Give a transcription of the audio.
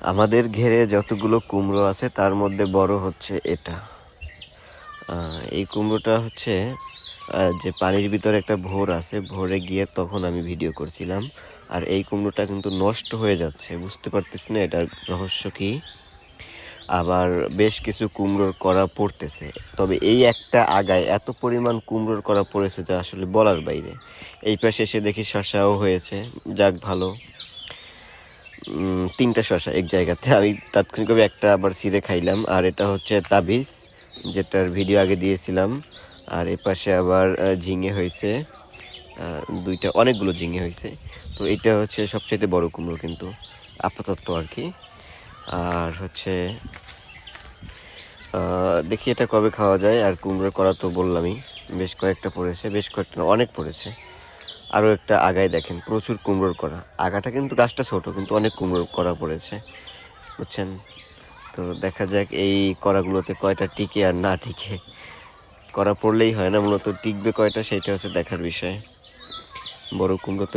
আমাদের ঘেরে যতগুলো কুমড়ো আছে তার মধ্যে বড় হচ্ছে এটা। এই কুমড়োটা হচ্ছে যে পানির ভিতরে একটা ভোর আছে, ভোরে গিয়ে তখন আমি ভিডিও করছিলাম। আর এই কুমড়োটা কিন্তু নষ্ট হয়ে যাচ্ছে, বুঝতে পারতেছি না এটার রহস্য কি। আবার বেশ কিছু কুমড়োর কড়া পড়তেছে, তবে এই একটা আগায় এত পরিমাণ কুমড়োর কড়া পড়েছে যা আসলে বলার বাইরে। এই পাশে এসে দেখি শসাও হয়েছে, যাক ভালো। 3টা শসা এক জায়গাতে, আমি তাৎক্ষণিকভাবে একটা আবার ছিঁড়ে খাইলাম। আর এটা হচ্ছে তাবিজ, যেটার ভিডিও আগে দিয়েছিলাম। আর এ পাশে আবার ঝিঙে হয়েছে, 2টা, অনেকগুলো ঝিঙে হয়েছে। তো এটা হচ্ছে সবচেয়ে বড় কুমড়ো কিন্তু আপাতত আর কি। আর হচ্ছে দেখি এটা কবে খাওয়া যায়। আর কুমড়োর করা তো বললামই, বেশ কয়েকটা পড়েছে, বেশ কয়েকটা না, অনেক পড়েছে। আরও একটা আগায় দেখেন প্রচুর কুমড়োর করা। আগাটা কিন্তু গাছটা ছোট, কিন্তু অনেক কুমড়োর করা পড়েছে, বুঝছেন। তো দেখা যাক এই করাগুলোতে কয়টা টিকে আর না টিকে। করা পড়লেই হয় না, মূলত টিকবে কয়টা সেটা হচ্ছে দেখার বিষয়। বড় কুমড়ো তো